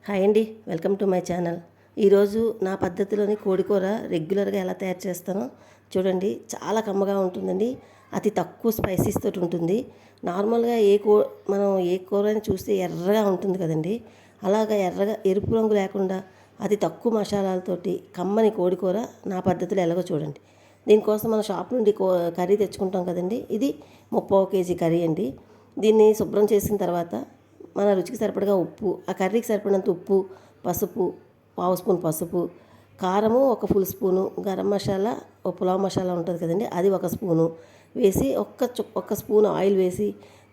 Hi అండి, welcome to my channel. ఈరోజు నా పద్ధతిలోని కోడికూర రెగ్యులర్గా ఎలా తయారు చేస్తానో చూడండి. చాలా కమ్మగా ఉంటుందండి. అతి తక్కువ స్పైసీస్ తోటి ఉంటుంది. నార్మల్గా మనం ఏ కూరని చూస్తే ఎర్రగా ఉంటుంది కదండి. అలాగా ఎర్రగా ఎరుపు రంగు లేకుండా అతి తక్కువ మసాలాలతోటి కమ్మని కోడికూర నా పద్ధతిలో ఎలాగో చూడండి. దీనికోసం మనం షాప్ నుండి కర్రీ తెచ్చుకుంటాం కదండి. ఇది 30 కేజీ కర్రీ అండి. దీన్ని శుభ్రం చేసిన తర్వాత మన రుచికి సరిపడగా ఉప్పు, ఆ కర్రీకి సరిపడినంత ఉప్పు, పసుపు, పావు స్పూన్ పసుపు, కారము ఒక ఫుల్ స్పూను, గరం మసాలా, ఒక పులావ్ మసాలా ఉంటుంది కదండి, అది ఒక స్పూను వేసి ఒక్క స్పూన్ ఆయిల్ వేసి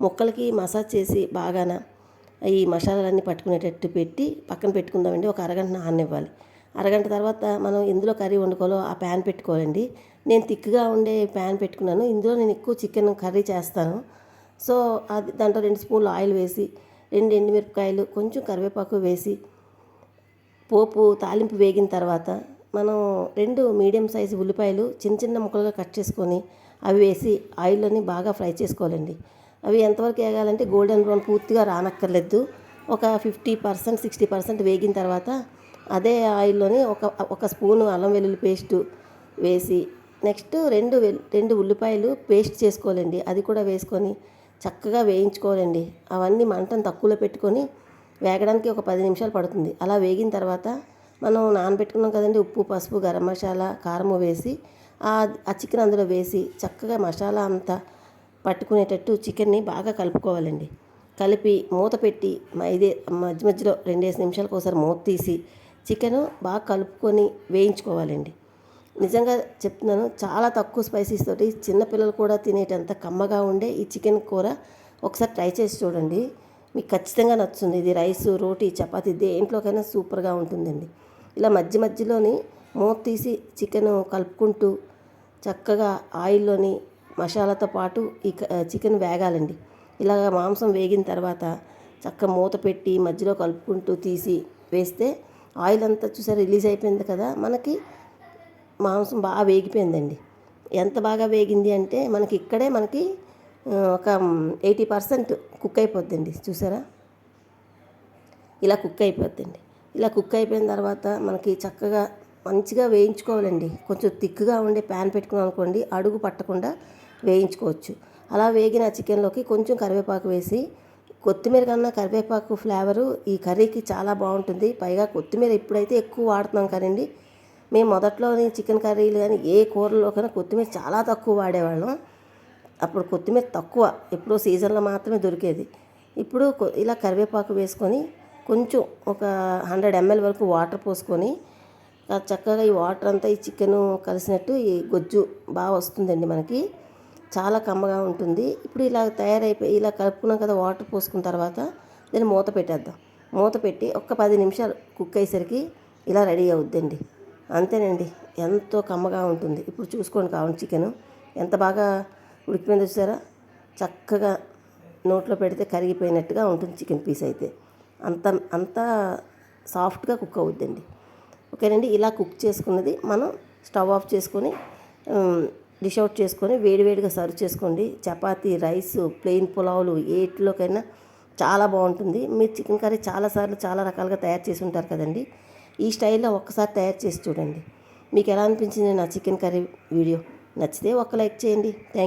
ముక్కలకి మసాజ్ చేసి బాగాన ఈ మసాలాలన్నీ పట్టుకునేటట్టు పెట్టి పక్కన పెట్టుకుందామండి. ఒక అరగంట నాననివ్వాలి. అరగంట తర్వాత మనం ఎందులో కర్రీ వండుకోవాలో ఆ ప్యాన్ పెట్టుకోవాలండి. నేను థిక్గా ఉండే ప్యాన్ పెట్టుకున్నాను. ఇందులో నేను ఎక్కువ చికెన్ కర్రీ చేస్తాను. సో అది దాంట్లో 2 స్పూన్లు ఆయిల్ వేసి 2 ఎండుమిరపకాయలు, కొంచెం కరివేపాకు వేసి పోపు తాలింపు వేగిన తర్వాత మనం 2 మీడియం సైజు ఉల్లిపాయలు చిన్న చిన్న ముక్కలుగా కట్ చేసుకొని అవి వేసి ఆయిల్లోని బాగా ఫ్రై చేసుకోవాలండి. అవి ఎంతవరకు వేగాలంటే గోల్డెన్ బ్రౌన్ పూర్తిగా రానక్కర్లేదు. ఒక 50%, 60% వేగిన తర్వాత అదే ఆయిల్లోని ఒక స్పూను అల్లం వెల్లుల్లి పేస్టు వేసి నెక్స్ట్ 2 ఉల్లిపాయలు పేస్ట్ చేసుకోవాలండి. అది కూడా వేసుకొని చక్కగా వేయించుకోవాలండి. అవన్నీ మంటను తక్కువలో పెట్టుకొని వేగడానికి ఒక 10 నిమిషాలు పడుతుంది. అలా వేగిన తర్వాత మనం నానబెట్టుకున్నాం కదండి, ఉప్పు, పసుపు, గరం మసాలా, కారము వేసి ఆ చికెన్ అందులో వేసి చక్కగా మసాలా అంతా పట్టుకునేటట్టు చికెన్ని బాగా కలుపుకోవాలండి. కలిపి మూత పెట్టి మధ్య మధ్యలో 2 నిమిషాలకు ఒకసారి మూత తీసి చికెను బాగా కలుపుకొని వేయించుకోవాలండి. నిజంగా చెప్తున్నాను, చాలా తక్కువ స్పైసీస్ తోటి చిన్నపిల్లలు కూడా తినేటంత కమ్మగా ఉండే ఈ చికెన్ కూర ఒకసారి ట్రై చేసి చూడండి. మీకు ఖచ్చితంగా నచ్చుతుంది. ఇది రైస్, రోటీ, చపాతీ దేంట్లోకైనా సూపర్గా ఉంటుందండి. ఇలా మధ్య మధ్యలోని మూత తీసి చికెన్ కలుపుకుంటూ చక్కగా ఆయిల్లోని మసాలాతో పాటు ఈ చికెన్ వేగాలండి. ఇలాగ మాంసం వేగిన తర్వాత చక్కగా మూత పెట్టి మధ్యలో కలుపుకుంటూ తీసి వేస్తే ఆయిల్ అంతా చూసారు రిలీజ్ అయిపోయింది కదా. మనకి మాంసం బాగా వేగిపోయిందండి. ఎంత బాగా వేగింది అంటే మనకి ఒక 80% కుక్ అయిపోద్దండి. చూసారా, ఇలా కుక్ అయిపోద్దండి. ఇలా కుక్ అయిపోయిన తర్వాత మనకి చక్కగా మంచిగా వేయించుకోవాలండి. కొంచెం థిక్గా ఉండే ప్యాన్ పెట్టుకున్నాం అనుకోండి, అడుగు పట్టకుండా వేయించుకోవచ్చు. అలా వేగిన చికెన్లోకి కొంచెం కరివేపాకు వేసి, కొత్తిమీర కన్నా కరివేపాకు ఫ్లేవరు ఈ కర్రీకి చాలా బాగుంటుంది. పైగా కొత్తిమీర ఇప్పుడైతే ఎక్కువ వాడుతున్నాం కదండి. మేము మొదట్లోని చికెన్ కర్రీలు కానీ ఏ కూరలో కన్నా కొత్తిమీర చాలా తక్కువ వాడేవాళ్ళం. అప్పుడు కొత్తిమీర తక్కువ, ఎప్పుడో సీజన్లో మాత్రమే దొరికేది. ఇప్పుడు ఇలా కరివేపాకు వేసుకొని కొంచెం ఒక 100 ml వరకు వాటర్ పోసుకొని చక్కగా ఈ వాటర్ అంతా ఈ చికెను కలిసినట్టు ఈ గొజ్జు బాగా వస్తుందండి. మనకి చాలా కమ్మగా ఉంటుంది. ఇప్పుడు ఇలా తయారైపోయి ఇలా కలుపుకున్నాం కదా, వాటర్ పోసుకున్న తర్వాత దీన్ని మూత పెట్టేద్దాం. మూత పెట్టి ఒక 10 నిమిషాలు కుక్ అయ్యేసరికి ఇలా రెడీ అవుద్దండి. అంతేనండి, ఎంతో కమ్మగా ఉంటుంది. ఇప్పుడు చూసుకోండి, కావాలి చికెను ఎంత బాగా ఉడికిపోయిందో చూసారా. చక్కగా నోట్లో పెడితే కరిగిపోయినట్టుగా ఉంటుంది చికెన్ పీస్ అయితే. అంత సాఫ్ట్గా కుక్ అవుద్దండి. ఓకేనండి, ఇలా కుక్ చేసుకున్నది మనం స్టవ్ ఆఫ్ చేసుకొని డిష్ అవుట్ చేసుకొని వేడివేడిగా సర్వ్ చేసుకోండి. చపాతీ, రైస్, ప్లెయిన్ పులావులు ఏటిలోకైనా చాలా బాగుంటుంది. మీరు చికెన్ కర్రీ చాలాసార్లు చాలా రకాలుగా తయారు చేసి ఉంటారు కదండి. ఈ స్టైల్లో ఒక్కసారి తయారు చేసి చూడండి. మీకు ఎలా అనిపించింది నా చికెన్ కర్రీ వీడియో? నచ్చితే ఒక లైక్ చేయండి. థ్యాంక్